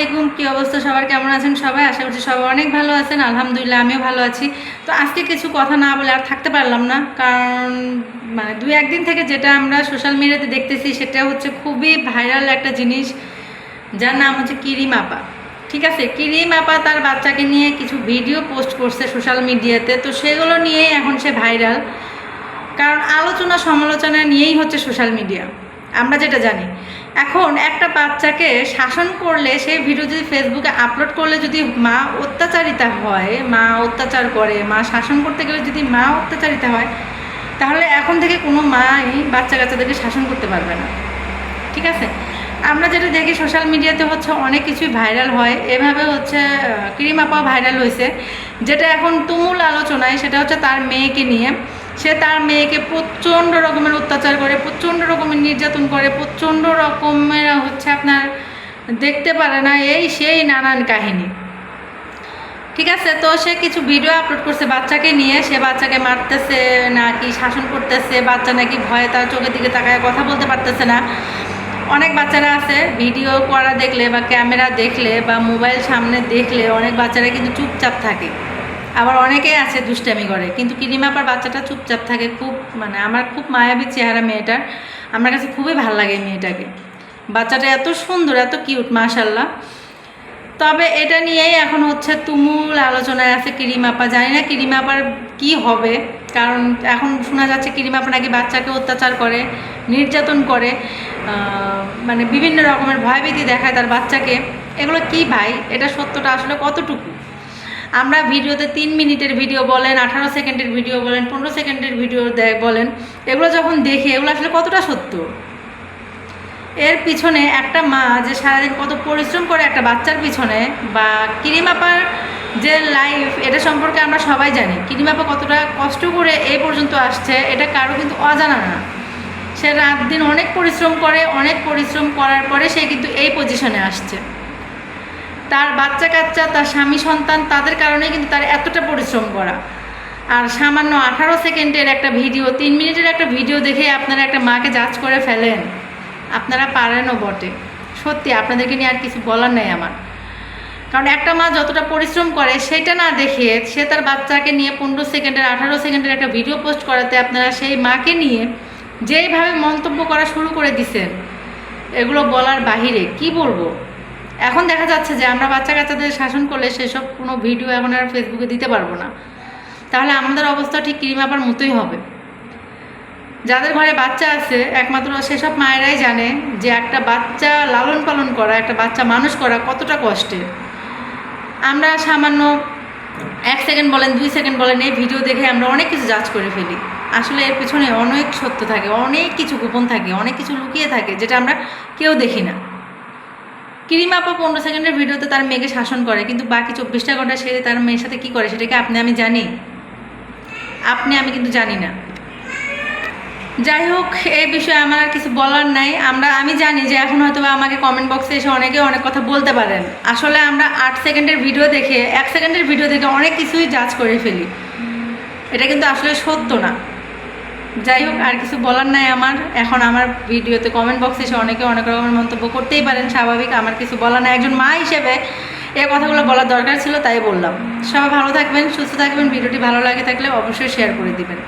আলাইকুম, কি অবস্থা সবার, কেমন আছেন সবাই? আশা করছি সবাই অনেক ভালো আছেন। আলহামদুলিল্লাহ আমিও ভালো আছি। তো আজকে কিছু কথা না বলে আর থাকতে পারলাম না, কারণ মানে দুই একদিন থেকে যেটা আমরা সোশ্যাল মিডিয়াতে দেখতেছি সেটা হচ্ছে খুবই ভাইরাল একটা জিনিস, যার নাম হচ্ছে কিরিম আপা। ঠিক আছে, কিরিম আপা তার বাচ্চাকে নিয়ে কিছু ভিডিও পোস্ট করছে সোশ্যাল মিডিয়াতে, তো সেগুলো নিয়েই এখন সে ভাইরাল। কারণ আলোচনা সমালোচনা নিয়েই হচ্ছে সোশ্যাল মিডিয়া, আমরা যেটা জানি। এখন একটা বাচ্চাকে শাসন করলে, সেই ভিডিও যদি ফেসবুকে আপলোড করলে যদি মা অত্যাচারিতা হয়, মা অত্যাচার করে, মা শাসন করতে গেলে যদি মা অত্যাচারিতা হয়, তাহলে এখন থেকে কোনো মাই বাচ্চা কাচ্চাদেরকে শাসন করতে পারবে না। ঠিক আছে, আমরা যেটা দেখি সোশ্যাল মিডিয়াতে হচ্ছে অনেক কিছুই ভাইরাল হয়, এভাবে হচ্ছে ক্রিম আপাও ভাইরাল হয়েছে। যেটা এখন তুমুল আলোচনায়, সেটা হচ্ছে তার মেয়েকে নিয়ে। সে তার মেয়েকে প্রচণ্ড রকমের অত্যাচার করে, প্রচণ্ড রকমের নির্যাতন করে, প্রচণ্ড রকমের হচ্ছে আপনার দেখতে পারে না, এই সেই নানান কাহিনী। ঠিক আছে, তো সে কিছু ভিডিও আপলোড করছে বাচ্চাকে নিয়ে। সে বাচ্চাকে মারতেছে নাকি শাসন করতেছে, বাচ্চা নাকি ভয়ে তার চোখের দিকে তাকায় কথা বলতে পারতেছে না। অনেক বাচ্চারা আছে ভিডিও করা দেখলে বা ক্যামেরা দেখলে বা মোবাইল সামনে দেখলে অনেক বাচ্চারা কিন্তু চুপচাপ থাকে, আবার অনেকেই আছে দুষ্টামি করে। কিন্তু কিরিম আপার বাচ্চাটা চুপচাপ থাকে, খুব মানে আমার খুব মায়াবী চেহারা মেয়েটার, আমার কাছে খুবই ভালো লাগে মেয়েটাকে। বাচ্চাটা এত সুন্দর, এত কিউট, মাশাল্লাহ। তবে এটা নিয়েই এখন হচ্ছে তুমুল আলোচনায় আছে কিরিম আপা। জানি না কিরিম আপার কী হবে, কারণ এখন শোনা যাচ্ছে কিরিম আপা নাকি বাচ্চাকে অত্যাচার করে, নির্যাতন করে, মানে বিভিন্ন রকমের ভয়ভীতি দেখায় তার বাচ্চাকে। এগুলো কি ভাই, এটা সত্যটা আসলে কতটুকু? আমরা ভিডিওতে 3 মিনিটের ভিডিও বলেন, 18 সেকেন্ডের ভিডিও বলেন, 15 সেকেন্ডের ভিডিও বলেন, এগুলো যখন দেখি এগুলো আসলে কতটা সত্য? এর পিছনে একটা মা যে সারাদিন কত পরিশ্রম করে একটা বাচ্চার পিছনে, বা কিরিম আপার যে লাইফ, এটা সম্পর্কে আমরা সবাই জানি। কিরিম আপা কতটা কষ্ট করে এই পর্যন্ত আসছে, এটা কারো কিন্তু অজানা না। সে রাত দিন অনেক পরিশ্রম করে, অনেক পরিশ্রম করার পরে সে কিন্তু এই পজিশনে আসছে। তার বাচ্চা কাচ্চা, তার স্বামী সন্তান, তাদের কারণে কিন্তু তার এতটা পরিশ্রম করা। আর সামান্য 18 সেকেন্ডের একটা ভিডিও, 3 মিনিটের একটা ভিডিও দেখে আপনারা একটা মাকে জাজ করে ফেলেন। আপনারা পারেনও বটে, সত্যি আপনাদেরকে নিয়ে আর কিছু বলার নেই আমার। কারণ একটা মা যতটা পরিশ্রম করে সেটা না দেখে সে তার বাচ্চাকে নিয়ে 15 সেকেন্ডের 18 সেকেন্ডের একটা ভিডিও পোস্ট করাতে আপনারা সেই মাকে নিয়ে যেইভাবে মন্তব্য করা শুরু করে দিছেন, এগুলো বলার বাহিরে কি বলবো। এখন দেখা যাচ্ছে যে আমরা বাচ্চা কাচ্চাদের শাসন করলে সেসব কোনো ভিডিও এখন আর ফেসবুকে দিতে পারবো না, তাহলে আমাদের অবস্থা ঠিক কিরিম আপার মতোই হবে। যাদের ঘরে বাচ্চা আছে একমাত্র সেসব মায়েরাই জানে যে একটা বাচ্চা লালন পালন করা, একটা বাচ্চা মানুষ করা কতটা কষ্টের। আমরা সামান্য 1 সেকেন্ড বলেন, 2 সেকেন্ড বলেন, এই ভিডিও দেখে আমরা অনেক কিছু জাজ করে ফেলি। আসলে এর পিছনে অনেক সত্য থাকে, অনেক কিছু গোপন থাকে, অনেক কিছু লুকিয়ে থাকে, যেটা আমরা কেউ দেখি না। কিরিম আপা 15 সেকেন্ডের ভিডিওতে তার মেয়েকে শাসন করে, কিন্তু বাকি 24টা ঘন্টা সে তার মেয়ের সাথে কী করে সেটাকে আমি জানি? আমি কিন্তু জানি না। যাই হোক, এই বিষয়ে আমার আর কিছু বলার নাই। আমি জানি যে এখন হয়তো আমাকে কমেন্ট বক্সে এসে অনেকে অনেক কথা বলতে পারেন। আসলে আমরা 8 সেকেন্ডের ভিডিও দেখে, 1 সেকেন্ডের ভিডিও দেখে অনেক কিছুই জাজ করে ফেলি, এটা কিন্তু আসলে সত্য না। যাই হোক, আর কিছু বলার নাই আমার। এখন আমার ভিডিওতে কমেন্ট বক্সে এসে অনেকে অনেক রকমের মন্তব্য করতেই পারেন, স্বাভাবিক। আমার কিছু বলার নাই, একজন মা হিসেবে এই কথাগুলো বলার দরকার ছিল, তাই বললাম। সবাই ভালো থাকবেন, সুস্থ থাকবেন। ভিডিওটি ভালো লাগে থাকলে অবশ্যই শেয়ার করে দিবেন।